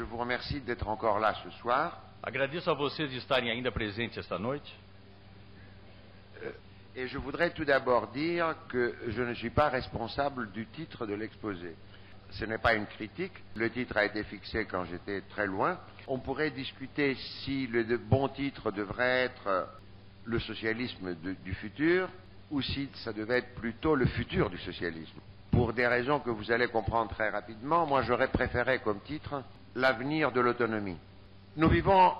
Je vous remercie d'être encore là ce soir. Agradeço a vocês de estarem ainda presentes esta noite. Et je voudrais tout d'abord dire que je ne suis pas responsable du titre de l'exposé. Ce n'est pas une critique. Le titre a été fixé quand j'étais très loin. On pourrait discuter si le bon titre devrait être le socialisme du futur ou si ça devait être plutôt le futur du socialisme. Pour des raisons que vous allez comprendre très rapidement, moi j'aurais préféré comme titre l'avenir de l'autonomie. Nous vivons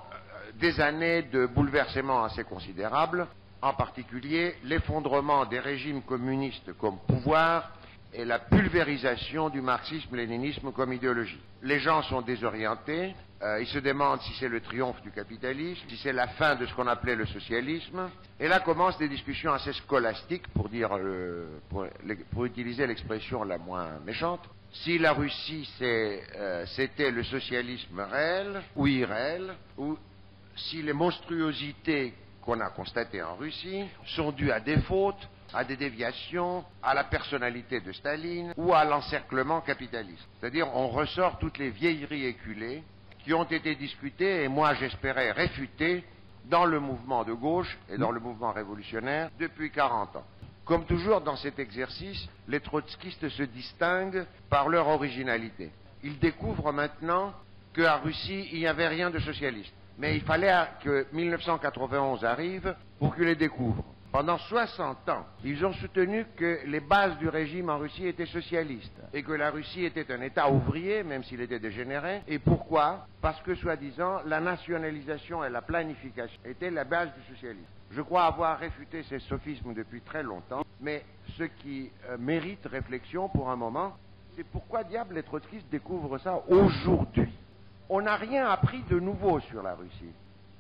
des années de bouleversements assez considérables, en particulier l'effondrement des régimes communistes comme pouvoir et la pulvérisation du marxisme-léninisme comme idéologie. Les gens sont désorientés, ils se demandent si c'est le triomphe du capitalisme, si c'est la fin de ce qu'on appelait le socialisme, et là commencent des discussions assez scolastiques, pour utiliser l'expression la moins méchante. Si la Russie c'était le socialisme réel ou irréel, ou si les monstruosités qu'on a constatées en Russie sont dues à des fautes, à des déviations, à la personnalité de Staline ou à l'encerclement capitaliste. C'est-à-dire on ressort toutes les vieilleries éculées qui ont été discutées et moi j'espérais réfutées dans le mouvement de gauche et dans le mouvement révolutionnaire depuis 40 ans. Comme toujours dans cet exercice, les trotskistes se distinguent par leur originalité. Ils découvrent maintenant qu'en Russie, il n'y avait rien de socialiste. Mais il fallait que 1991 arrive pour qu'ils les découvrent. Pendant 60 ans, ils ont soutenu que les bases du régime en Russie étaient socialistes et que la Russie était un État ouvrier, même s'il était dégénéré. Et pourquoi? Parce que, soi-disant, la nationalisation et la planification étaient la base du socialisme. Je crois avoir réfuté ces sophismes depuis très longtemps, mais ce qui mérite réflexion pour un moment, c'est pourquoi diable les trotskistes découvrent ça aujourd'hui. On n'a rien appris de nouveau sur la Russie.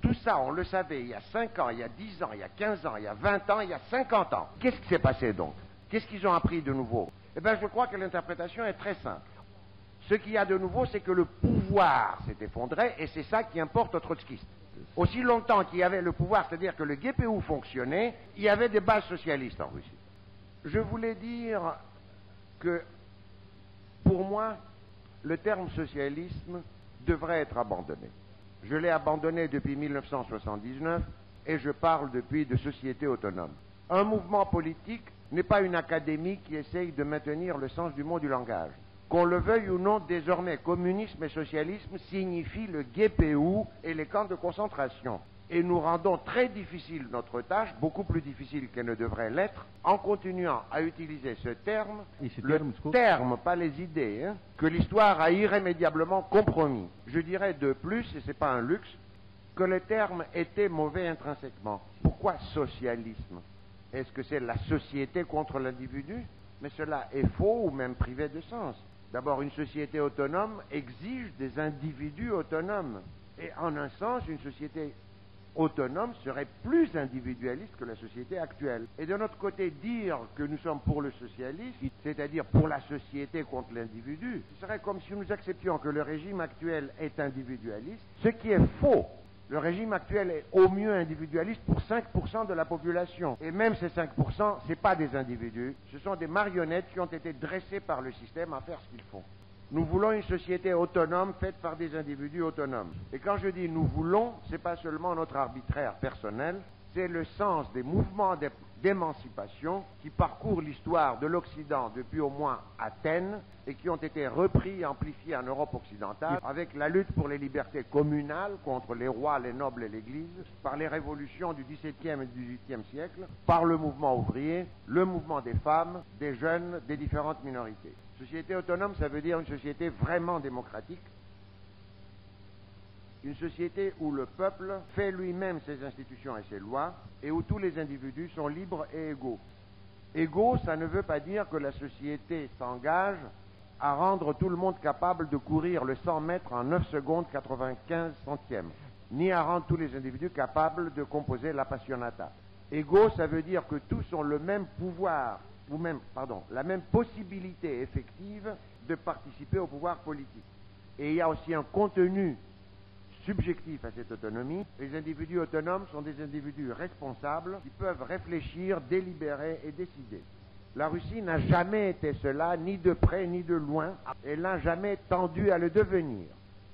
Tout ça, on le savait il y a 5 ans, il y a 10 ans, il y a 15 ans, il y a 20 ans, il y a 50 ans. Qu'est-ce qui s'est passé donc? Qu'est-ce qu'ils ont appris de nouveau? Eh bien, je crois que l'interprétation est très simple. Ce qu'il y a de nouveau, c'est que le pouvoir s'est effondré, et c'est ça qui importe aux trotskistes. Aussi longtemps qu'il y avait le pouvoir, c'est-à-dire que le GPU fonctionnait, il y avait des bases socialistes en Russie. Je voulais dire que, pour moi, le terme socialisme devrait être abandonné. Je l'ai abandonné depuis 1979 et je parle depuis de société autonome. Un mouvement politique n'est pas une académie qui essaye de maintenir le sens du mot du langage. Qu'on le veuille ou non, désormais, communisme et socialisme signifient le GPU et les camps de concentration. Et nous rendons très difficile notre tâche, beaucoup plus difficile qu'elle ne devrait l'être, en continuant à utiliser ce terme, terme, pas les idées, que l'histoire a irrémédiablement compromis. Je dirais de plus, et c'est pas un luxe, que le terme était mauvais intrinsèquement. Pourquoi socialisme? Est-ce que c'est la société contre l'individu? Mais cela est faux ou même privé de sens. D'abord, une société autonome exige des individus autonomes. Et en un sens, une société autonome serait plus individualiste que la société actuelle. Et de notre côté, dire que nous sommes pour le socialisme, c'est-à-dire pour la société contre l'individu, ce serait comme si nous acceptions que le régime actuel est individualiste, ce qui est faux. Le régime actuel est au mieux individualiste pour 5% de la population. Et même ces 5%, ce n'est pas des individus, ce sont des marionnettes qui ont été dressées par le système à faire ce qu'ils font. Nous voulons une société autonome faite par des individus autonomes. Et quand je dis nous voulons, ce n'est pas seulement notre arbitraire personnel, c'est le sens des mouvements d'émancipation qui parcourent l'histoire de l'Occident depuis au moins Athènes et qui ont été repris et amplifiés en Europe occidentale avec la lutte pour les libertés communales contre les rois, les nobles et l'Église, par les révolutions du XVIIe et du XVIIIe siècle, par le mouvement ouvrier, le mouvement des femmes, des jeunes, des différentes minorités. Société autonome, ça veut dire une société vraiment démocratique, une société où le peuple fait lui-même ses institutions et ses lois et où tous les individus sont libres et égaux. Égaux, ça ne veut pas dire que la société s'engage à rendre tout le monde capable de courir le 100 mètres en 9 secondes 95 centièmes, ni à rendre tous les individus capables de composer l'appassionata. Égaux, ça veut dire que tous ont le même pouvoir, la même possibilité effective de participer au pouvoir politique. Et il y a aussi un contenu subjectif à cette autonomie. Les individus autonomes sont des individus responsables qui peuvent réfléchir, délibérer et décider. La Russie n'a jamais été cela, ni de près ni de loin. Elle n'a jamais tendu à le devenir.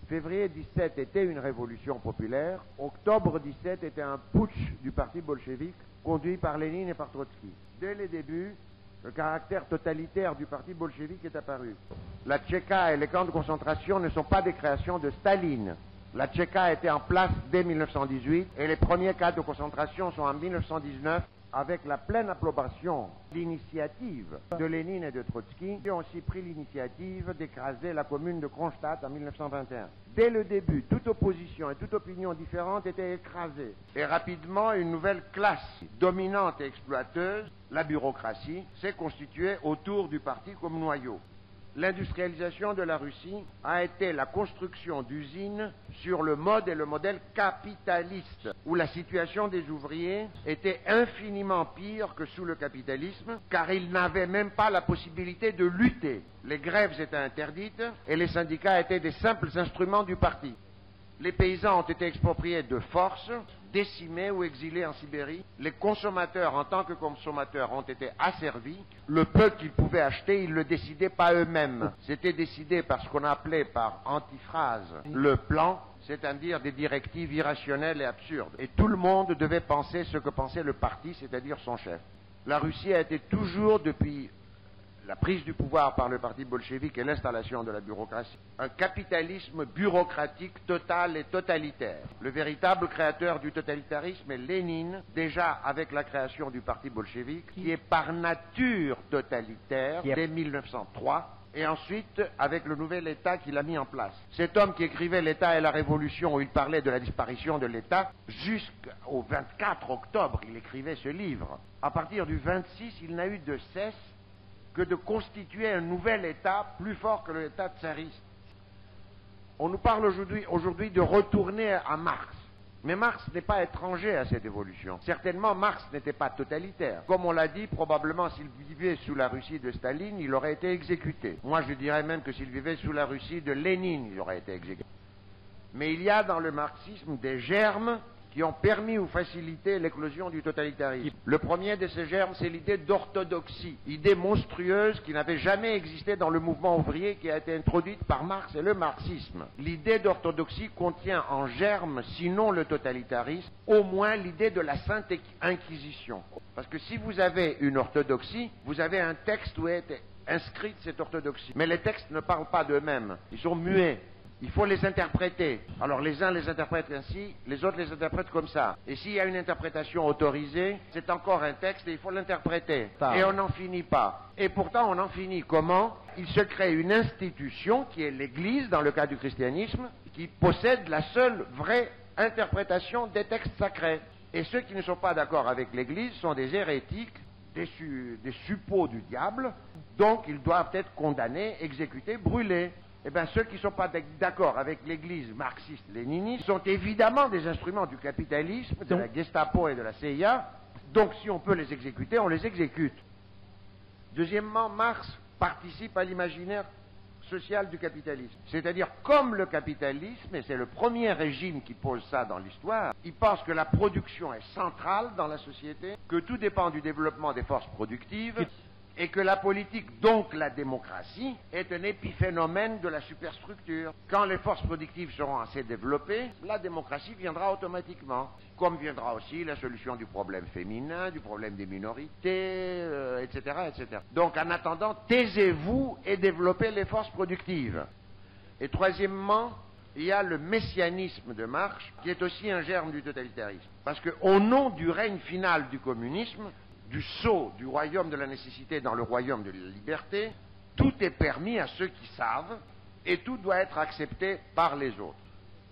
Février 17 était une révolution populaire. Octobre 17 était un putsch du parti bolchevique conduit par Lénine et par Trotsky. Dès les débuts, le caractère totalitaire du parti bolchevique est apparu. La Tchéka et les camps de concentration ne sont pas des créations de Staline. La Tchéka était en place dès 1918 et les premiers camps de concentration sont en 1919 avec la pleine approbation, l'initiative de Lénine et de Trotsky, qui ont aussi pris l'initiative d'écraser la commune de Kronstadt en 1921. Dès le début, toute opposition et toute opinion différente était écrasée. Et rapidement, une nouvelle classe dominante et exploiteuse, la bureaucratie, s'est constituée autour du parti comme noyau. L'industrialisation de la Russie a été la construction d'usines sur le mode et le modèle capitaliste, où la situation des ouvriers était infiniment pire que sous le capitalisme, car ils n'avaient même pas la possibilité de lutter. Les grèves étaient interdites et les syndicats étaient des simples instruments du parti. Les paysans ont été expropriés de force, décimés ou exilés en Sibérie. Les consommateurs, en tant que consommateurs, ont été asservis. Le peu qu'ils pouvaient acheter, ils ne le décidaient pas eux-mêmes. C'était décidé par ce qu'on appelait par antiphrase le plan, c'est-à-dire des directives irrationnelles et absurdes. Et tout le monde devait penser ce que pensait le parti, c'est-à-dire son chef. La Russie a été toujours, depuis la prise du pouvoir par le parti bolchevique et l'installation de la bureaucratie, un capitalisme bureaucratique total et totalitaire. Le véritable créateur du totalitarisme est Lénine, déjà avec la création du parti bolchevique, qui est par nature totalitaire dès 1903, et ensuite avec le nouvel État qu'il a mis en place. Cet homme qui écrivait l'État et la Révolution, où il parlait de la disparition de l'État, jusqu'au 24 octobre, il écrivait ce livre. À partir du 26, il n'a eu de cesse que de constituer un nouvel État plus fort que l'État tsariste. On nous parle aujourd'hui de retourner à Marx. Mais Marx n'est pas étranger à cette évolution. Certainement, Marx n'était pas totalitaire. Comme on l'a dit, probablement s'il vivait sous la Russie de Staline, il aurait été exécuté. Moi, je dirais même que s'il vivait sous la Russie de Lénine, il aurait été exécuté. Mais il y a dans le marxisme des germes qui ont permis ou facilité l'éclosion du totalitarisme. Le premier de ces germes, c'est l'idée d'orthodoxie, idée monstrueuse qui n'avait jamais existé dans le mouvement ouvrier, qui a été introduite par Marx et le marxisme. L'idée d'orthodoxie contient en germe, sinon le totalitarisme, au moins l'idée de la Sainte Inquisition. Parce que si vous avez une orthodoxie, vous avez un texte où est inscrite cette orthodoxie. Mais les textes ne parlent pas d'eux-mêmes, ils sont muets. Il faut les interpréter. Alors les uns les interprètent ainsi, les autres les interprètent comme ça. Et s'il y a une interprétation autorisée, c'est encore un texte et il faut l'interpréter. Et on n'en finit pas. Et pourtant on en finit. Comment? Il se crée une institution qui est l'Église, dans le cas du christianisme, qui possède la seule vraie interprétation des textes sacrés. Et ceux qui ne sont pas d'accord avec l'Église sont des hérétiques, des suppôts du diable, donc ils doivent être condamnés, exécutés, brûlés. Eh bien, ceux qui ne sont pas d'accord avec l'Église marxiste-léniniste sont évidemment des instruments du capitalisme, de la Gestapo et de la CIA. Donc, si on peut les exécuter, on les exécute. Deuxièmement, Marx participe à l'imaginaire social du capitalisme. C'est-à-dire, comme le capitalisme, et c'est le premier régime qui pose ça dans l'histoire, il pense que la production est centrale dans la société, que tout dépend du développement des forces productives, et que la politique, donc la démocratie, est un épiphénomène de la superstructure. Quand les forces productives seront assez développées, la démocratie viendra automatiquement. Comme viendra aussi la solution du problème féminin, du problème des minorités, etc., etc. Donc en attendant, taisez-vous et développez les forces productives. Et troisièmement, il y a le messianisme de Marx, qui est aussi un germe du totalitarisme. Parce qu'au nom du règne final du communisme, du saut du royaume de la nécessité dans le royaume de la liberté, tout est permis à ceux qui savent et tout doit être accepté par les autres.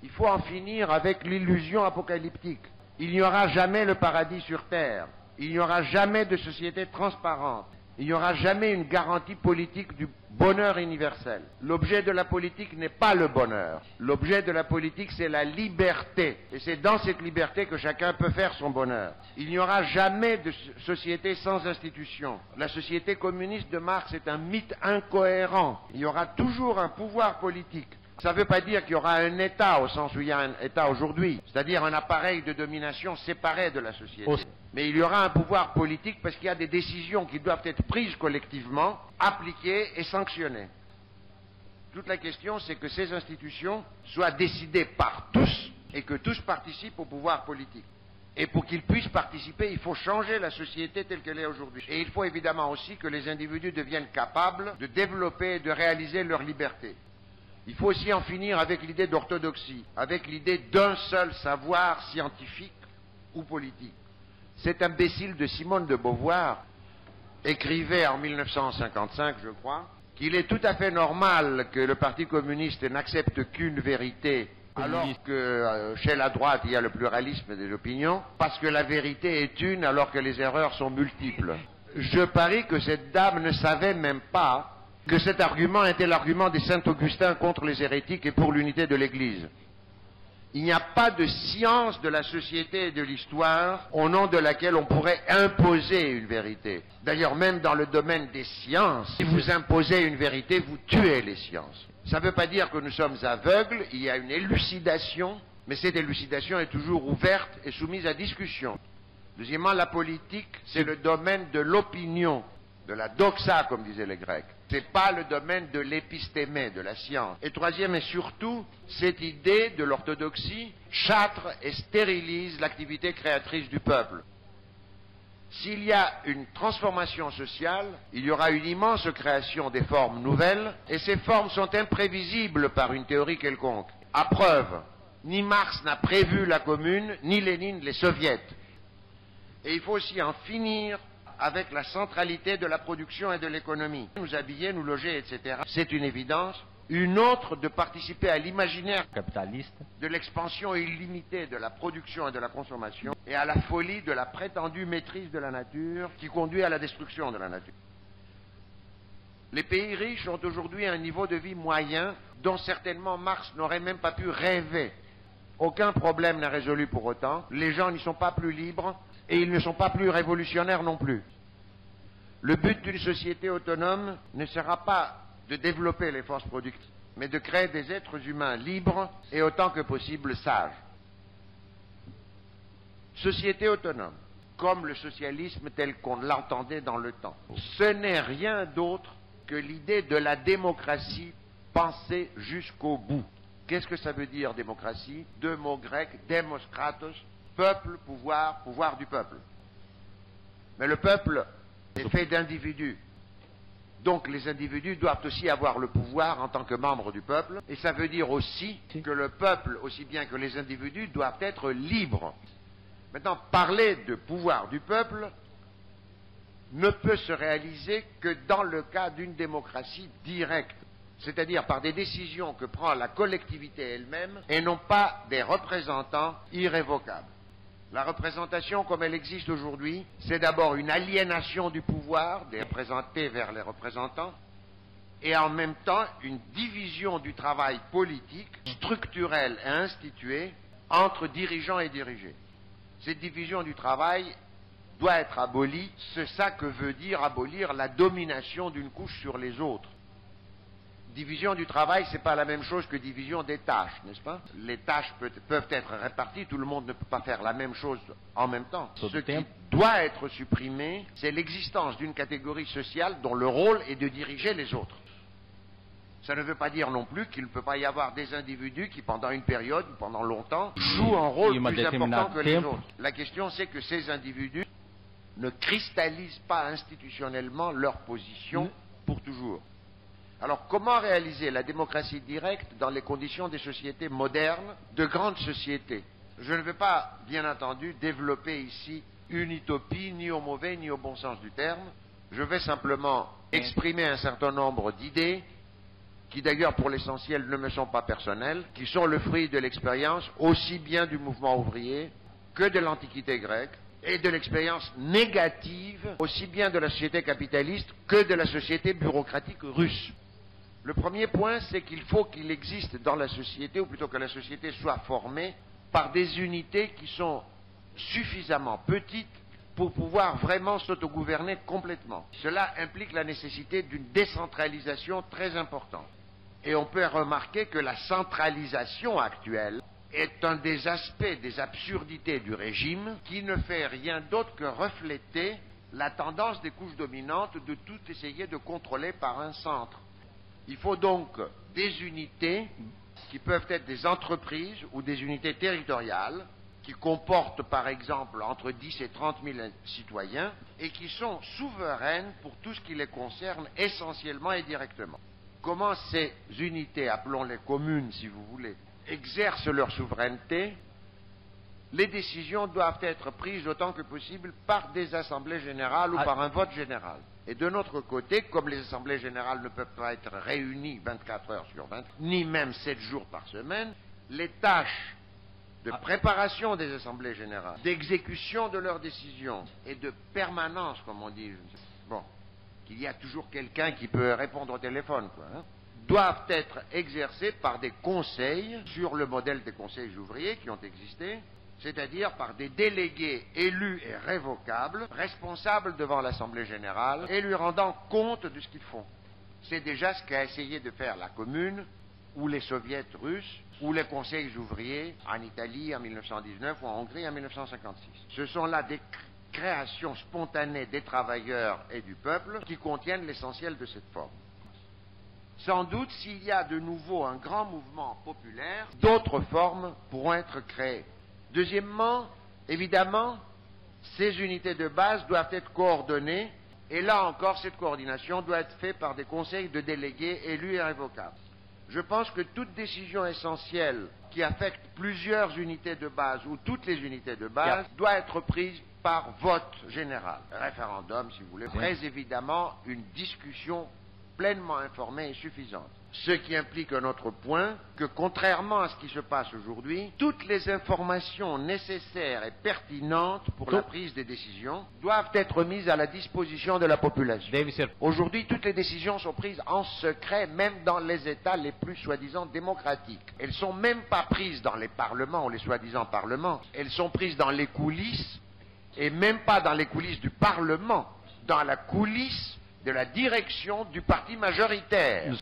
Il faut en finir avec l'illusion apocalyptique. Il n'y aura jamais le paradis sur terre, il n'y aura jamais de société transparente, il n'y aura jamais une garantie politique du bonheur universel. L'objet de la politique n'est pas le bonheur. L'objet de la politique, c'est la liberté. Et c'est dans cette liberté que chacun peut faire son bonheur. Il n'y aura jamais de société sans institution. La société communiste de Marx est un mythe incohérent. Il y aura toujours un pouvoir politique. Ça ne veut pas dire qu'il y aura un État au sens où il y a un État aujourd'hui, c'est-à-dire un appareil de domination séparé de la société. Mais il y aura un pouvoir politique parce qu'il y a des décisions qui doivent être prises collectivement, appliquées et sanctionnées. Toute la question, c'est que ces institutions soient décidées par tous et que tous participent au pouvoir politique. Et pour qu'ils puissent participer, il faut changer la société telle qu'elle est aujourd'hui. Et il faut évidemment aussi que les individus deviennent capables de développer et de réaliser leur liberté. Il faut aussi en finir avec l'idée d'orthodoxie, avec l'idée d'un seul savoir scientifique ou politique. Cet imbécile de Simone de Beauvoir écrivait en 1955, je crois, qu'il est tout à fait normal que le Parti communiste n'accepte qu'une vérité, alors que chez la droite il y a le pluralisme des opinions, parce que la vérité est une alors que les erreurs sont multiples. Je parie que cette dame ne savait même pas que cet argument était l'argument des Saint-Augustin contre les hérétiques et pour l'unité de l'Église. Il n'y a pas de science de la société et de l'histoire au nom de laquelle on pourrait imposer une vérité. D'ailleurs, même dans le domaine des sciences, si vous imposez une vérité, vous tuez les sciences. Ça ne veut pas dire que nous sommes aveugles, il y a une élucidation, mais cette élucidation est toujours ouverte et soumise à discussion. Deuxièmement, la politique, c'est le domaine de l'opinion, de la doxa, comme disaient les Grecs. Ce n'est pas le domaine de l'épistémé, de la science. Et troisième et surtout, cette idée de l'orthodoxie châtre et stérilise l'activité créatrice du peuple. S'il y a une transformation sociale, il y aura une immense création des formes nouvelles, et ces formes sont imprévisibles par une théorie quelconque. À preuve, ni Marx n'a prévu la commune, ni Lénine les soviets. Et il faut aussi en finir avec la centralité de la production et de l'économie. Nous habiller, nous loger, etc. C'est une évidence. Une autre, de participer à l'imaginaire capitaliste de l'expansion illimitée de la production et de la consommation et à la folie de la prétendue maîtrise de la nature qui conduit à la destruction de la nature. Les pays riches ont aujourd'hui un niveau de vie moyen dont certainement Marx n'aurait même pas pu rêver. Aucun problème n'est résolu pour autant. Les gens n'y sont pas plus libres et ils ne sont pas plus révolutionnaires non plus. Le but d'une société autonome ne sera pas de développer les forces productives, mais de créer des êtres humains libres et autant que possible sages. Société autonome, comme le socialisme tel qu'on l'entendait dans le temps, ce n'est rien d'autre que l'idée de la démocratie pensée jusqu'au bout. Qu'est-ce que ça veut dire démocratie? Deux mots grecs, demos kratos, peuple, pouvoir, pouvoir du peuple. Mais le peuple est fait d'individus. Donc les individus doivent aussi avoir le pouvoir en tant que membres du peuple. Et ça veut dire aussi que le peuple, aussi bien que les individus, doivent être libres. Maintenant, parler de pouvoir du peuple ne peut se réaliser que dans le cas d'une démocratie directe. C'est-à-dire par des décisions que prend la collectivité elle-même et non pas des représentants irrévocables. La représentation comme elle existe aujourd'hui, c'est d'abord une aliénation du pouvoir des représentés vers les représentants et en même temps une division du travail politique, structurelle et instituée entre dirigeants et dirigés. Cette division du travail doit être abolie, c'est ça que veut dire abolir la domination d'une couche sur les autres. Division du travail, c'est pas la même chose que division des tâches, n'est-ce pas? Les tâches peuvent être réparties, tout le monde ne peut pas faire la même chose en même temps. Ce qui doit être supprimé, c'est l'existence d'une catégorie sociale dont le rôle est de diriger les autres. Ça ne veut pas dire non plus qu'il ne peut pas y avoir des individus qui, pendant une période, pendant longtemps, jouent un rôle plus important que les autres. La question, c'est que ces individus ne cristallisent pas institutionnellement leur position pour toujours. Alors, comment réaliser la démocratie directe dans les conditions des sociétés modernes, de grandes sociétés? Je ne vais pas, bien entendu, développer ici une utopie, ni au mauvais ni au bon sens du terme. Je vais simplement exprimer un certain nombre d'idées, qui d'ailleurs pour l'essentiel ne me sont pas personnelles, qui sont le fruit de l'expérience aussi bien du mouvement ouvrier que de l'Antiquité grecque, et de l'expérience négative aussi bien de la société capitaliste que de la société bureaucratique russe. Le premier point, c'est qu'il faut qu'il existe dans la société, ou plutôt que la société soit formée par des unités qui sont suffisamment petites pour pouvoir vraiment s'autogouverner complètement. Cela implique la nécessité d'une décentralisation très importante. Et on peut remarquer que la centralisation actuelle est un des aspects, des absurdités du régime qui ne fait rien d'autre que refléter la tendance des couches dominantes de tout essayer de contrôler par un centre. Il faut donc des unités qui peuvent être des entreprises ou des unités territoriales qui comportent par exemple entre 10 et 30 000 citoyens et qui sont souveraines pour tout ce qui les concerne essentiellement et directement. Comment ces unités, appelons-les communes si vous voulez, exercent leur souveraineté? Les décisions doivent être prises autant que possible par des assemblées générales ou par un vote général. Et de notre côté, comme les assemblées générales ne peuvent pas être réunies 24 heures sur 20, ni même 7 jours par semaine, les tâches de préparation des assemblées générales, d'exécution de leurs décisions et de permanence, comme on dit, bon, qu'il y a toujours quelqu'un qui peut répondre au téléphone, quoi, hein, doivent être exercées par des conseils sur le modèle des conseils ouvriers qui ont existé, c'est-à-dire par des délégués élus et révocables, responsables devant l'Assemblée générale et lui rendant compte de ce qu'ils font. C'est déjà ce qu'a essayé de faire la Commune, ou les soviets russes, ou les conseils ouvriers en Italie en 1919 ou en Hongrie en 1956. Ce sont là des créations spontanées des travailleurs et du peuple qui contiennent l'essentiel de cette forme. Sans doute, s'il y a de nouveau un grand mouvement populaire, d'autres formes pourront être créées. Deuxièmement, évidemment, ces unités de base doivent être coordonnées, et là encore, cette coordination doit être faite par des conseils de délégués élus et révocables. Je pense que toute décision essentielle qui affecte plusieurs unités de base ou toutes les unités de base doit être prise par vote général, référendum si vous voulez, très évidemment une discussion pleinement informée et suffisante. Ce qui implique un autre point, que contrairement à ce qui se passe aujourd'hui, toutes les informations nécessaires et pertinentes pour la prise des décisions doivent être mises à la disposition de la population. Aujourd'hui, toutes les décisions sont prises en secret, même dans les États les plus soi-disant démocratiques. Elles ne sont même pas prises dans les parlements ou les soi-disant parlements. Elles sont prises dans les coulisses, et même pas dans les coulisses du Parlement, dans la coulisse de la direction du parti majoritaire.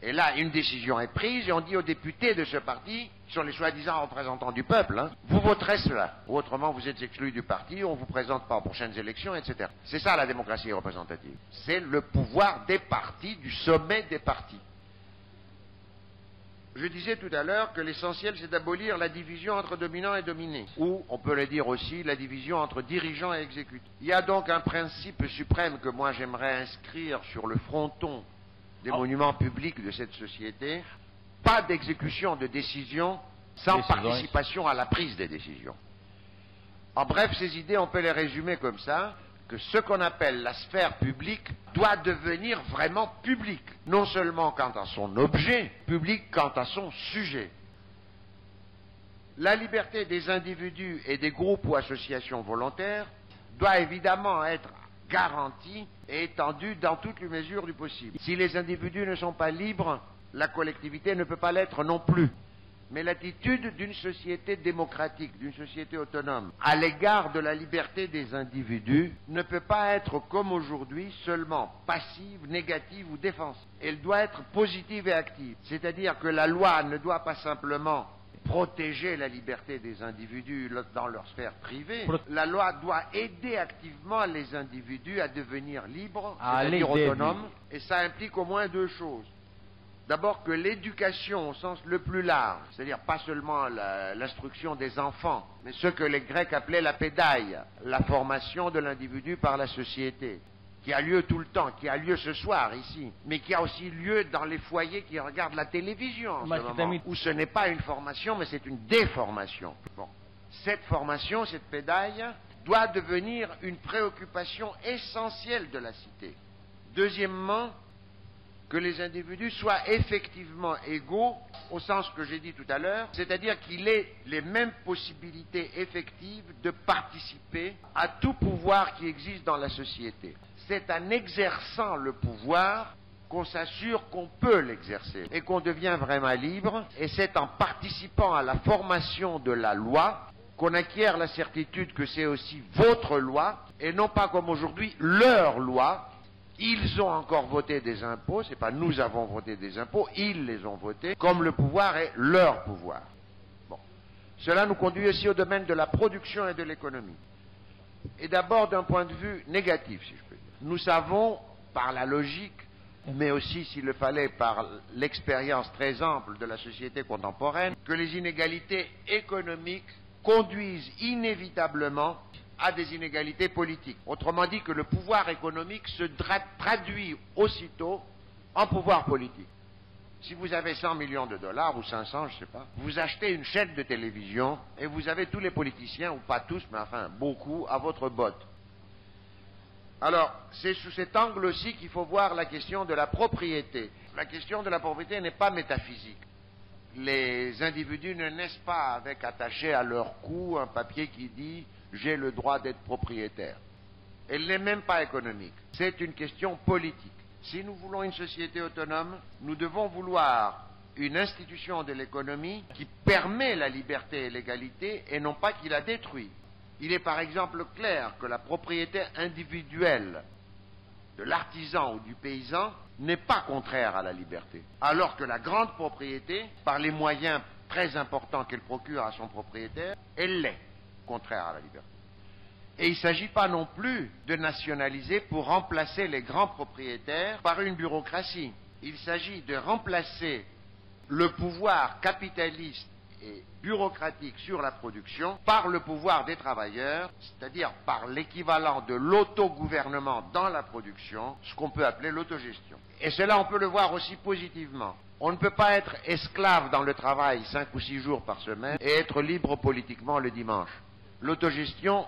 Et là, une décision est prise et on dit aux députés de ce parti, qui sont les soi-disant représentants du peuple, hein, vous voterez cela. Ou autrement, vous êtes exclus du parti, on ne vous présente pas aux prochaines élections, etc. C'est ça la démocratie représentative. C'est le pouvoir des partis, du sommet des partis. Je disais tout à l'heure que l'essentiel, c'est d'abolir la division entre dominants et dominés, ou, on peut le dire aussi, la division entre dirigeants et exécutants. Il y a donc un principe suprême que moi j'aimerais inscrire sur le fronton des monuments publics de cette société, pas d'exécution de décisions sans participation à la prise des décisions. En bref, ces idées, on peut les résumer comme ça, que ce qu'on appelle la sphère publique doit devenir vraiment publique, non seulement quant à son objet, public quant à son sujet. La liberté des individus et des groupes ou associations volontaires doit évidemment être garantie et étendue dans toutes les mesures du possible. Si les individus ne sont pas libres, la collectivité ne peut pas l'être non plus. Mais l'attitude d'une société démocratique, d'une société autonome, à l'égard de la liberté des individus, ne peut pas être comme aujourd'hui seulement passive, négative ou défensive. Elle doit être positive et active. C'est-à-dire que la loi ne doit pas simplement protéger la liberté des individus dans leur sphère privée. La loi doit aider activement les individus à devenir libres, c'est-à-dire autonomes, et ça implique au moins deux choses. D'abord que l'éducation au sens le plus large, c'est-à-dire pas seulement l'instruction des enfants, mais ce que les Grecs appelaient la pédaille, la formation de l'individu par la société, qui a lieu tout le temps, qui a lieu ce soir ici, mais qui a aussi lieu dans les foyers qui regardent la télévision en ce moment, où ce n'est pas une formation, mais c'est une déformation. Bon. Cette formation, cette pédaille, doit devenir une préoccupation essentielle de la cité. Deuxièmement, que les individus soient effectivement égaux, au sens que j'ai dit tout à l'heure, c'est-à-dire qu'il ait les mêmes possibilités effectives de participer à tout pouvoir qui existe dans la société. C'est en exerçant le pouvoir qu'on s'assure qu'on peut l'exercer et qu'on devient vraiment libre, et c'est en participant à la formation de la loi qu'on acquiert la certitude que c'est aussi votre loi, et non pas comme aujourd'hui leur loi. Ils ont encore voté des impôts, c'est pas nous avons voté des impôts, ils les ont votés, comme le pouvoir est leur pouvoir. Bon. Cela nous conduit aussi au domaine de la production et de l'économie. Et d'abord d'un point de vue négatif, si je peux dire. Nous savons, par la logique, mais aussi, s'il le fallait, par l'expérience très ample de la société contemporaine, que les inégalités économiques conduisent inévitablement à des inégalités politiques. Autrement dit, que le pouvoir économique se traduit aussitôt en pouvoir politique. Si vous avez 100 millions de dollars, ou 500, je ne sais pas, vous achetez une chaîne de télévision et vous avez tous les politiciens, ou pas tous, mais enfin beaucoup, à votre botte. Alors, c'est sous cet angle aussi qu'il faut voir la question de la propriété. La question de la propriété n'est pas métaphysique. Les individus ne naissent pas avec attaché à leur cou un papier qui dit « j'ai le droit d'être propriétaire ». Elle n'est même pas économique. C'est une question politique. Si nous voulons une société autonome, nous devons vouloir une institution de l'économie qui permet la liberté et l'égalité et non pas qui la détruit. Il est par exemple clair que la propriété individuelle de l'artisan ou du paysan n'est pas contraire à la liberté, alors que la grande propriété, par les moyens très importants qu'elle procure à son propriétaire, elle l'est contraire à la liberté. Et il ne s'agit pas non plus de nationaliser pour remplacer les grands propriétaires par une bureaucratie. Il s'agit de remplacer le pouvoir capitaliste et bureaucratique sur la production par le pouvoir des travailleurs, c'est-à-dire par l'équivalent de l'autogouvernement dans la production, ce qu'on peut appeler l'autogestion. Et cela, on peut le voir aussi positivement. On ne peut pas être esclave dans le travail 5 ou 6 jours par semaine et être libre politiquement le dimanche. L'autogestion,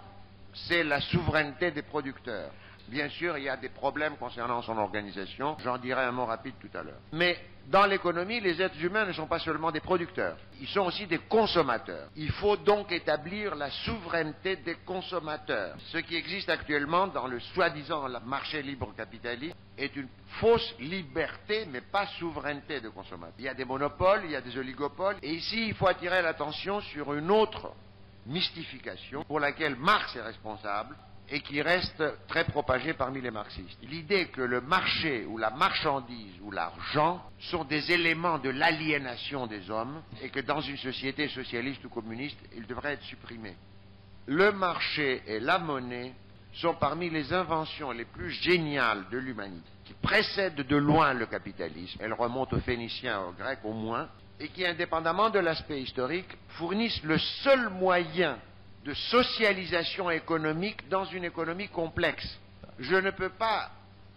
c'est la souveraineté des producteurs. Bien sûr, il y a des problèmes concernant son organisation, j'en dirai un mot rapide tout à l'heure. Mais dans l'économie, les êtres humains ne sont pas seulement des producteurs, ils sont aussi des consommateurs. Il faut donc établir la souveraineté des consommateurs. Ce qui existe actuellement dans le soi-disant marché libre capitaliste est une fausse liberté, mais pas souveraineté de consommateurs. Il y a des monopoles, il y a des oligopoles, et ici il faut attirer l'attention sur une autre mystification pour laquelle Marx est responsable et qui reste très propagée parmi les marxistes. L'idée que le marché ou la marchandise ou l'argent sont des éléments de l'aliénation des hommes et que dans une société socialiste ou communiste, ils devraient être supprimés. Le marché et la monnaie sont parmi les inventions les plus géniales de l'humanité, qui précèdent de loin le capitalisme. Elles remontent aux Phéniciens, aux Grecs au moins, et qui, indépendamment de l'aspect historique, fournissent le seul moyen de socialisation économique dans une économie complexe. Je ne peux pas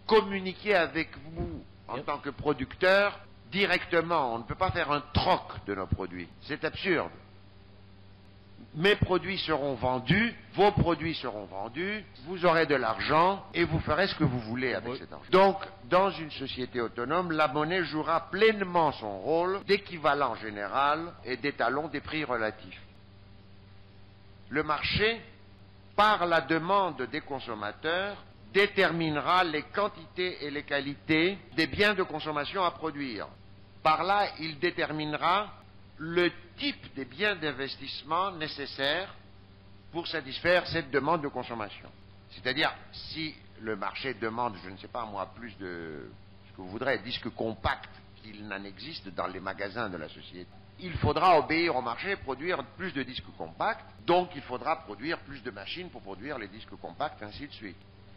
communiquer avec vous en tant que producteur directement. On ne peut pas faire un troc de nos produits. C'est absurde. Mes produits seront vendus, vos produits seront vendus, vous aurez de l'argent et vous ferez ce que vous voulez avec cet argent. Donc, dans une société autonome, la monnaie jouera pleinement son rôle d'équivalent général et d'étalon des prix relatifs. Le marché, par la demande des consommateurs, déterminera les quantités et les qualités des biens de consommation à produire. Par là, il déterminera le type des biens d'investissement nécessaires pour satisfaire cette demande de consommation. C'est-à-dire, si le marché demande, je ne sais pas moi, plus de ce que vous voudrez, disques compacts qu'il n'en existe dans les magasins de la société, il faudra obéir au marché et produire plus de disques compacts, donc il faudra produire plus de machines pour produire les disques compacts, ainsi de suite.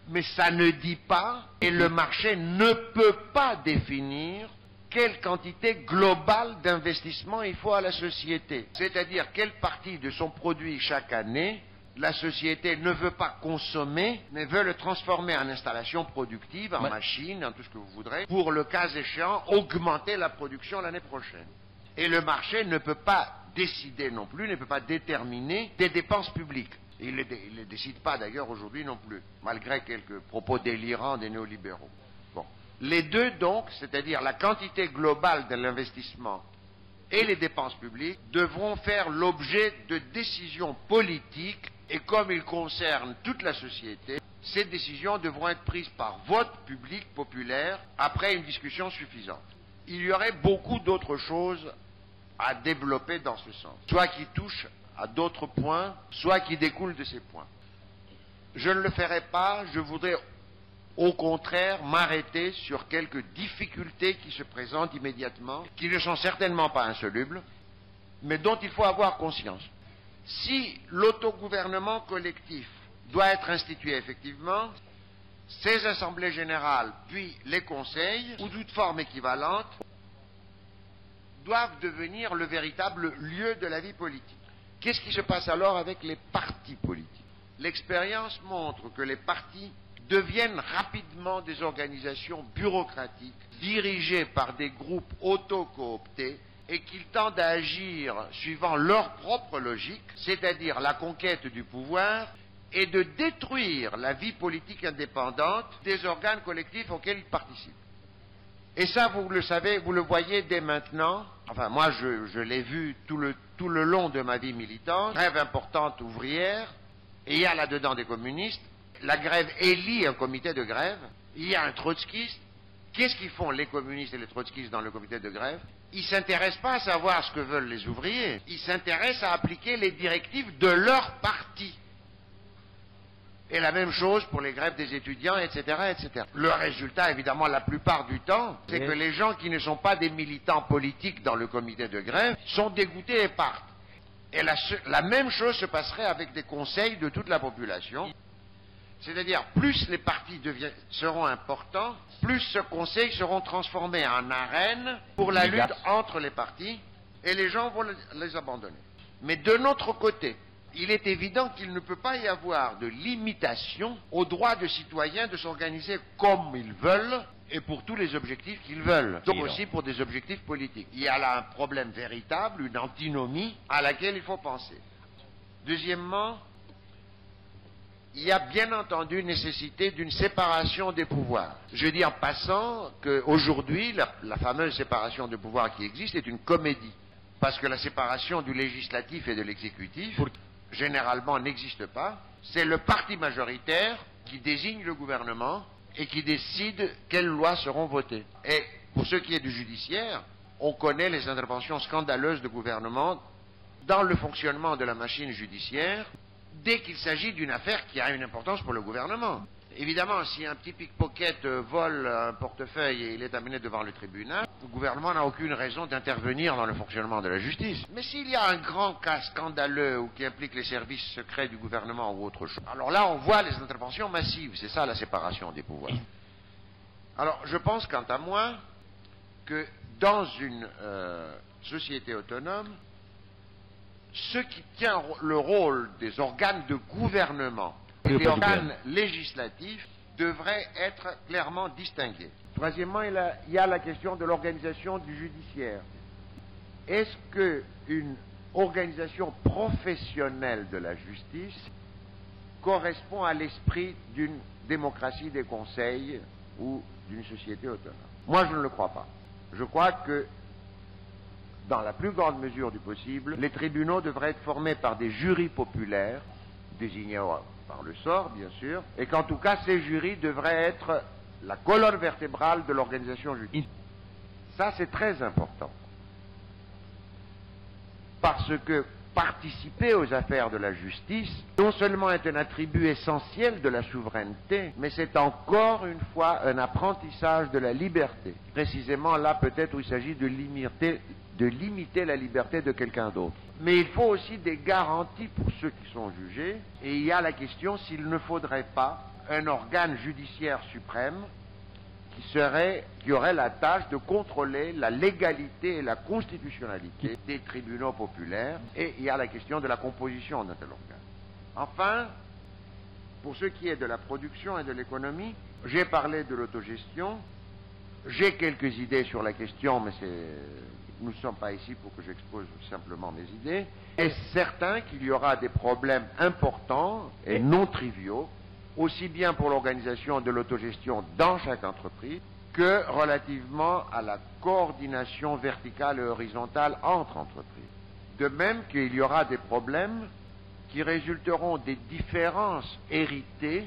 Mais ça ne dit pas, et le marché ne peut pas définir quelle quantité globale d'investissement il faut à la société. C'est-à-dire quelle partie de son produit chaque année la société ne veut pas consommer, mais veut le transformer en installation productive, en machine, en tout ce que vous voudrez, pour le cas échéant augmenter la production l'année prochaine. Et le marché ne peut pas décider non plus, ne peut pas déterminer des dépenses publiques. Il ne les décide pas d'ailleurs aujourd'hui non plus, malgré quelques propos délirants des néolibéraux. Bon. Les deux donc, c'est-à-dire la quantité globale de l'investissement et les dépenses publiques, devront faire l'objet de décisions politiques et comme ils concernent toute la société, ces décisions devront être prises par vote public populaire après une discussion suffisante. Il y aurait beaucoup d'autres choses à développer dans ce sens, soit qui touchent à d'autres points, soit qui découlent de ces points. Je ne le ferai pas, je voudrais au contraire m'arrêter sur quelques difficultés qui se présentent immédiatement, qui ne sont certainement pas insolubles, mais dont il faut avoir conscience. Si l'autogouvernement collectif doit être institué effectivement, ces assemblées générales, puis les conseils, ou toute forme équivalente, doivent devenir le véritable lieu de la vie politique. Qu'est-ce qui se passe alors avec les partis politiques? L'expérience montre que les partis deviennent rapidement des organisations bureaucratiques, dirigées par des groupes auto-cooptés, et qu'ils tendent à agir suivant leur propre logique, c'est-à-dire la conquête du pouvoir, et de détruire la vie politique indépendante des organes collectifs auxquels ils participent. Et ça, vous le savez, vous le voyez dès maintenant. Enfin, moi, je l'ai vu tout le long de ma vie militante. Grève importante ouvrière, et il y a là-dedans des communistes. La grève élit un comité de grève. Il y a un trotskiste. Qu'est-ce qu'ils font les communistes et les trotskistes dans le comité de grève? Ils ne s'intéressent pas à savoir ce que veulent les ouvriers. Ils s'intéressent à appliquer les directives de leur parti. Et la même chose pour les grèves des étudiants, etc., etc. Le résultat, évidemment, la plupart du temps, c'est que les gens qui ne sont pas des militants politiques dans le comité de grève sont dégoûtés et partent. Et la même chose se passerait avec des conseils de toute la population. C'est-à-dire, plus les partis seront importants, plus ce conseil seront transformés en arène pour la lutte entre les partis, et les gens vont les abandonner. Mais de notre côté, il est évident qu'il ne peut pas y avoir de limitation au droit de citoyens de s'organiser comme ils veulent et pour tous les objectifs qu'ils veulent, donc aussi pour des objectifs politiques. Il y a là un problème véritable, une antinomie à laquelle il faut penser. Deuxièmement, il y a bien entendu nécessité d'une séparation des pouvoirs. Je dis en passant qu'aujourd'hui, la fameuse séparation des pouvoirs qui existe est une comédie, parce que la séparation du législatif et de l'exécutif généralement n'existe pas. C'est le parti majoritaire qui désigne le gouvernement et qui décide quelles lois seront votées. Et pour ce qui est du judiciaire, on connaît les interventions scandaleuses de gouvernement dans le fonctionnement de la machine judiciaire dès qu'il s'agit d'une affaire qui a une importance pour le gouvernement. Évidemment, si un petit pickpocket vole un portefeuille et il est amené devant le tribunal, le gouvernement n'a aucune raison d'intervenir dans le fonctionnement de la justice. Mais s'il y a un grand cas scandaleux ou qui implique les services secrets du gouvernement ou autre chose, alors là on voit les interventions massives, c'est ça la séparation des pouvoirs. Alors je pense quant à moi que dans une société autonome, ce qui tient le rôle des organes de gouvernement et les organes législatifs devraient être clairement distingués. Troisièmement, il y a la question de l'organisation du judiciaire. Est-ce qu'une organisation professionnelle de la justice correspond à l'esprit d'une démocratie des conseils ou d'une société autonome? Moi, je ne le crois pas. Je crois que, dans la plus grande mesure du possible, les tribunaux devraient être formés par des jurys populaires, désignés par le sort, bien sûr, et qu'en tout cas, ces jurys devraient être la colonne vertébrale de l'organisation judiciaire. Ça, c'est très important. Parce que participer aux affaires de la justice, non seulement est un attribut essentiel de la souveraineté, mais c'est encore une fois un apprentissage de la liberté. Précisément là, peut-être, où il s'agit de limiter la liberté de quelqu'un d'autre. Mais il faut aussi des garanties pour ceux qui sont jugés, et il y a la question s'il ne faudrait pas un organe judiciaire suprême qui aurait la tâche de contrôler la légalité et la constitutionnalité des tribunaux populaires, et il y a la question de la composition d'un tel organe. Enfin, pour ce qui est de la production et de l'économie, j'ai parlé de l'autogestion, j'ai quelques idées sur la question, mais nous ne sommes pas ici pour que j'expose simplement mes idées. Est-ce certain qu'il y aura des problèmes importants et non triviaux, aussi bien pour l'organisation de l'autogestion dans chaque entreprise, que relativement à la coordination verticale et horizontale entre entreprises. De même qu'il y aura des problèmes qui résulteront des différences héritées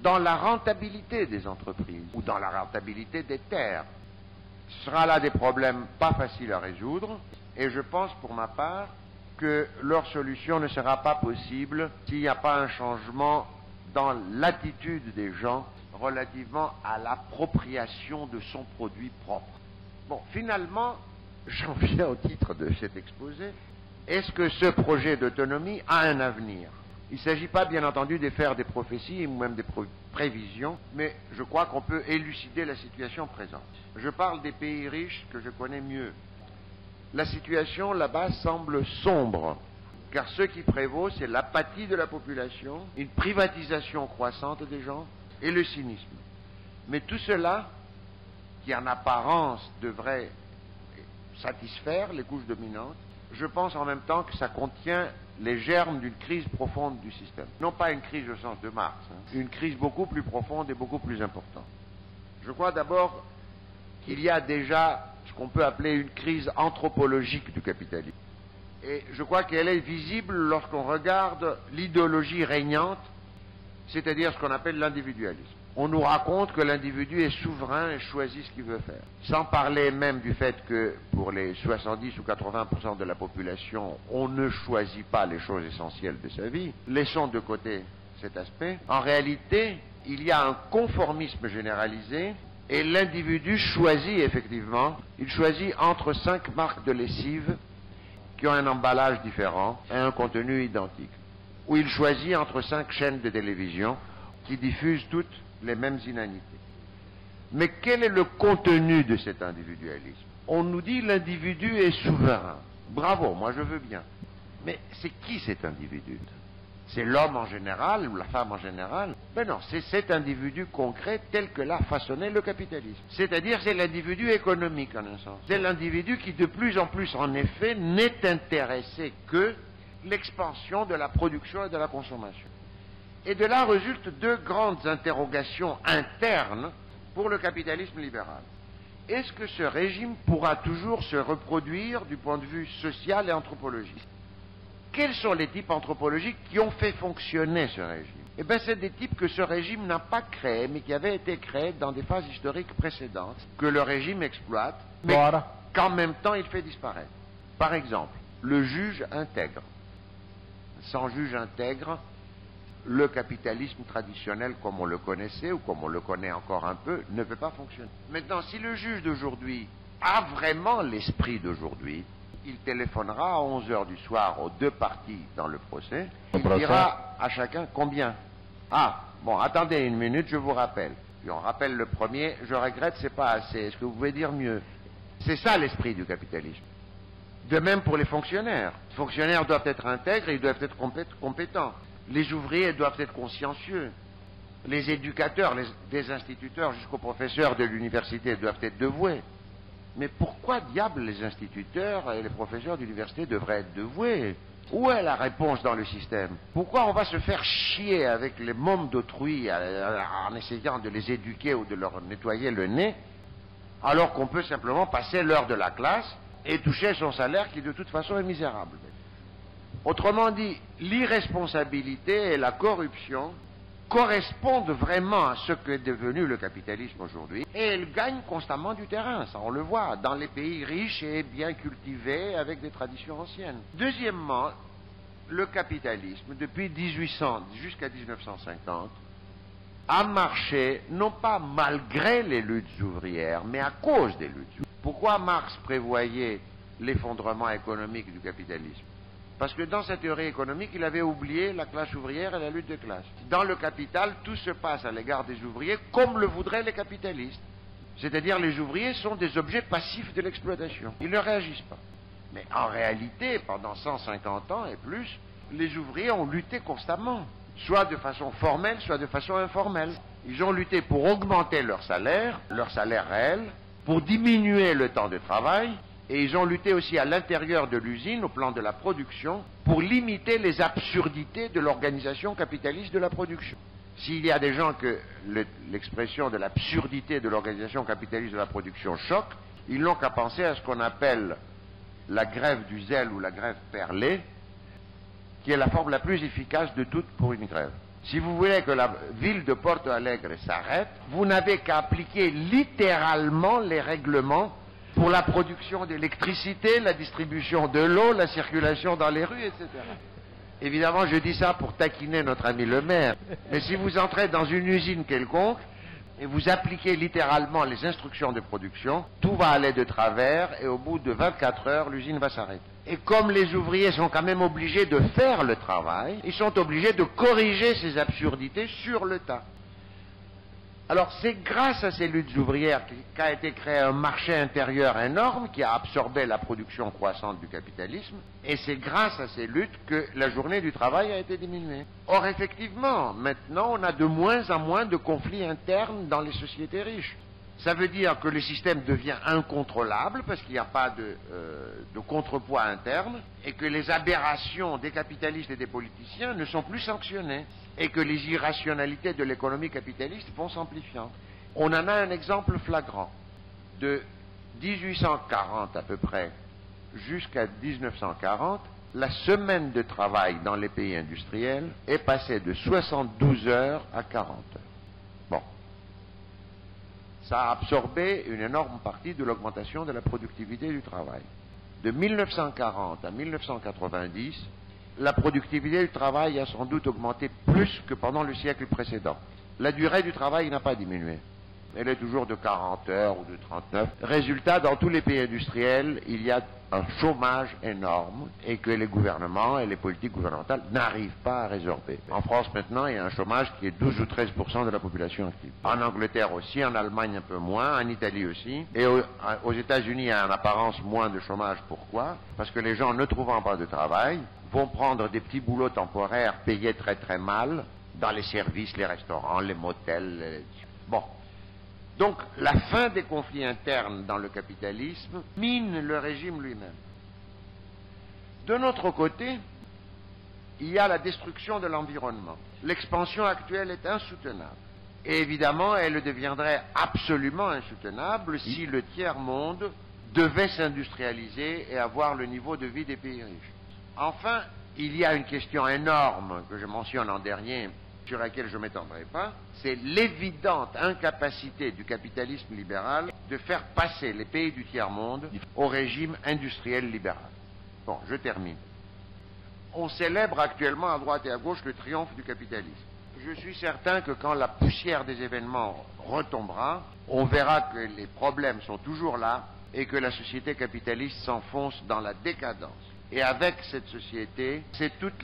dans la rentabilité des entreprises ou dans la rentabilité des terres. Ce sera là des problèmes pas faciles à résoudre, et je pense pour ma part que leur solution ne sera pas possible s'il n'y a pas un changement dans l'attitude des gens relativement à l'appropriation de son produit propre. Bon, finalement, j'en viens au titre de cet exposé. Est-ce que ce projet d'autonomie a un avenir? Il ne s'agit pas, bien entendu, de faire des prophéties ou même des prévision, mais je crois qu'on peut élucider la situation présente. Je parle des pays riches que je connais mieux. La situation là-bas semble sombre, car ce qui prévaut, c'est l'apathie de la population, une privatisation croissante des gens et le cynisme. Mais tout cela, qui en apparence devrait satisfaire les couches dominantes, je pense en même temps que ça contient les germes d'une crise profonde du système. Non pas une crise au sens de Marx, une crise beaucoup plus profonde et beaucoup plus importante. Je crois d'abord qu'il y a déjà ce qu'on peut appeler une crise anthropologique du capitalisme. Et je crois qu'elle est visible lorsqu'on regarde l'idéologie régnante, c'est-à-dire ce qu'on appelle l'individualisme. On nous raconte que l'individu est souverain et choisit ce qu'il veut faire. Sans parler même du fait que pour les 70 ou 80% de la population, on ne choisit pas les choses essentielles de sa vie. Laissons de côté cet aspect. En réalité, il y a un conformisme généralisé et l'individu choisit effectivement, il choisit entre 5 marques de lessive qui ont un emballage différent et un contenu identique. Ou il choisit entre 5 chaînes de télévision qui diffusent toutes les mêmes inanités. Mais quel est le contenu de cet individualisme? On nous dit l'individu est souverain. Bravo, moi je veux bien. Mais c'est qui cet individu? C'est l'homme en général ou la femme en général? Ben non, c'est cet individu concret tel que l'a façonné le capitalisme. C'est-à-dire c'est l'individu économique en un sens. C'est l'individu qui de plus en plus en effet n'est intéressé que l'expansion de la production et de la consommation. Et de là résultent deux grandes interrogations internes pour le capitalisme libéral. Est-ce que ce régime pourra toujours se reproduire du point de vue social et anthropologique? Quels sont les types anthropologiques qui ont fait fonctionner ce régime? Eh bien, c'est des types que ce régime n'a pas créés, mais qui avaient été créés dans des phases historiques précédentes, que le régime exploite, mais qu'en même temps il fait disparaître. Par exemple, le juge intègre. Sans juge intègre, le capitalisme traditionnel comme on le connaissait, ou comme on le connaît encore un peu, ne peut pas fonctionner. Maintenant, si le juge d'aujourd'hui a vraiment l'esprit d'aujourd'hui, il téléphonera à 11h du soir aux deux parties dans le procès, il dira à chacun combien. Ah, bon, attendez une minute, je vous rappelle. Puis on rappelle le premier, je regrette, c'est pas assez, est-ce que vous pouvez dire mieux? C'est ça l'esprit du capitalisme. De même pour les fonctionnaires. Les fonctionnaires doivent être intègres et ils doivent être compétents. Les ouvriers doivent être consciencieux. Les éducateurs, des instituteurs jusqu'aux professeurs de l'université doivent être dévoués. Mais pourquoi diable les instituteurs et les professeurs d'université devraient être dévoués? Où est la réponse dans le système? Pourquoi on va se faire chier avec les mômes d'autrui en essayant de les éduquer ou de leur nettoyer le nez, alors qu'on peut simplement passer l'heure de la classe et toucher son salaire qui de toute façon est misérable? Autrement dit, l'irresponsabilité et la corruption correspondent vraiment à ce qu'est devenu le capitalisme aujourd'hui, et elles gagnent constamment du terrain, ça on le voit, dans les pays riches et bien cultivés avec des traditions anciennes. Deuxièmement, le capitalisme, depuis 1800 jusqu'à 1950, a marché non pas malgré les luttes ouvrières, mais à cause des luttes. Pourquoi Marx prévoyait l'effondrement économique du capitalisme? Parce que dans sa théorie économique, il avait oublié la classe ouvrière et la lutte de classe. Dans le capital, tout se passe à l'égard des ouvriers comme le voudraient les capitalistes. C'est-à-dire les ouvriers sont des objets passifs de l'exploitation. Ils ne réagissent pas. Mais en réalité, pendant 150 ans et plus, les ouvriers ont lutté constamment. Soit de façon formelle, soit de façon informelle. Ils ont lutté pour augmenter leur salaire réel, pour diminuer le temps de travail, et ils ont lutté aussi à l'intérieur de l'usine, au plan de la production, pour limiter les absurdités de l'organisation capitaliste de la production. S'il y a des gens que l'expression de l'absurdité de l'organisation capitaliste de la production choque, ils n'ont qu'à penser à ce qu'on appelle la grève du zèle ou la grève perlée, qui est la forme la plus efficace de toutes pour une grève. Si vous voulez que la ville de Porto Alegre s'arrête, vous n'avez qu'à appliquer littéralement les règlements pour la production d'électricité, la distribution de l'eau, la circulation dans les rues, etc. Évidemment, je dis ça pour taquiner notre ami le maire. Mais si vous entrez dans une usine quelconque et vous appliquez littéralement les instructions de production, tout va aller de travers et au bout de 24 heures, l'usine va s'arrêter. Et comme les ouvriers sont quand même obligés de faire le travail, ils sont obligés de corriger ces absurdités sur le tas. Alors c'est grâce à ces luttes ouvrières qu'a été créé un marché intérieur énorme qui a absorbé la production croissante du capitalisme, et c'est grâce à ces luttes que la journée du travail a été diminuée. Or effectivement, maintenant on a de moins en moins de conflits internes dans les sociétés riches. Ça veut dire que le système devient incontrôlable parce qu'il n'y a pas de contrepoids interne, et que les aberrations des capitalistes et des politiciens ne sont plus sanctionnées, et que les irrationalités de l'économie capitaliste vont s'amplifiant. On en a un exemple flagrant. De 1840 à peu près jusqu'à 1940, la semaine de travail dans les pays industriels est passée de 72 heures à 40 heures. Bon. Ça a absorbé une énorme partie de l'augmentation de la productivité du travail. De 1940 à 1990, la productivité du travail a sans doute augmenté plus que pendant le siècle précédent. La durée du travail n'a pas diminué. Elle est toujours de 40 heures ou de 39. Résultat, dans tous les pays industriels, il y a un chômage énorme et que les gouvernements et les politiques gouvernementales n'arrivent pas à résorber. En France maintenant, il y a un chômage qui est 12 ou 13% de la population active. En Angleterre aussi, en Allemagne un peu moins, en Italie aussi. Et aux États-Unis, il y a en apparence moins de chômage. Pourquoi? Parce que les gens, ne trouvant pas de travail, vont prendre des petits boulots temporaires payés très très mal dans les services, les restaurants, les motels. Bon. Donc, la fin des conflits internes dans le capitalisme mine le régime lui-même. De notre côté, il y a la destruction de l'environnement. L'expansion actuelle est insoutenable. Et évidemment, elle deviendrait absolument insoutenable si le tiers-monde devait s'industrialiser et avoir le niveau de vie des pays riches. Enfin, il y a une question énorme que je mentionne en dernier, sur laquelle je ne m'étendrai pas, c'est l'évidente incapacité du capitalisme libéral de faire passer les pays du tiers-monde au régime industriel libéral. Bon, je termine. On célèbre actuellement à droite et à gauche le triomphe du capitalisme. Je suis certain que quand la poussière des événements retombera, on verra que les problèmes sont toujours là et que la société capitaliste s'enfonce dans la décadence. Et avec cette société, c'est toute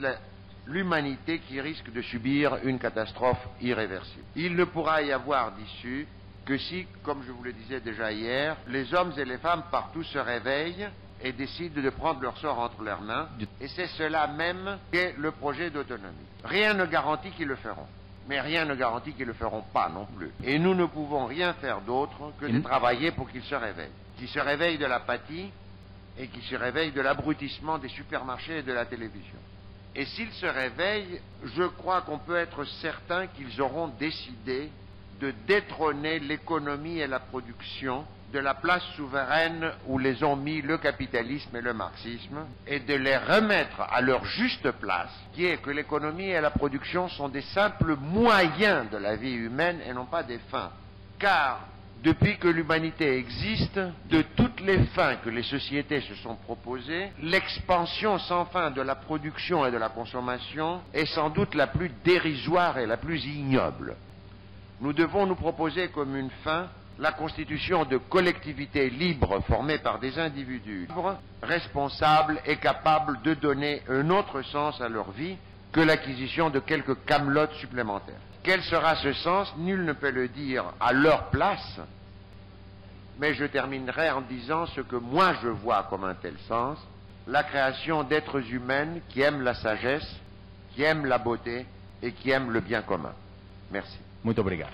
l'humanité qui risque de subir une catastrophe irréversible. Il ne pourra y avoir d'issue que si, comme je vous le disais déjà hier, les hommes et les femmes partout se réveillent et décident de prendre leur sort entre leurs mains. Et c'est cela même qu'est le projet d'autonomie. Rien ne garantit qu'ils le feront. Mais rien ne garantit qu'ils ne le feront pas non plus. Et nous ne pouvons rien faire d'autre que de travailler pour qu'ils se réveillent. Qu'ils se réveillent de l'apathie et qu'ils se réveillent de l'abrutissement des supermarchés et de la télévision. Et s'ils se réveillent, je crois qu'on peut être certain qu'ils auront décidé de détrôner l'économie et la production de la place souveraine où les ont mis le capitalisme et le marxisme, et de les remettre à leur juste place, qui est que l'économie et la production sont des simples moyens de la vie humaine et non pas des fins. Car depuis que l'humanité existe, de toutes les fins que les sociétés se sont proposées, l'expansion sans fin de la production et de la consommation est sans doute la plus dérisoire et la plus ignoble. Nous devons nous proposer comme une fin la constitution de collectivités libres formées par des individus libres, responsables et capables de donner un autre sens à leur vie que l'acquisition de quelques camelotes supplémentaires. Quel sera ce sens? Nul ne peut le dire à leur place, mais je terminerai en disant ce que moi je vois comme un tel sens: la création d'êtres humains qui aiment la sagesse, qui aiment la beauté et qui aiment le bien commun. Merci. Muito obrigado.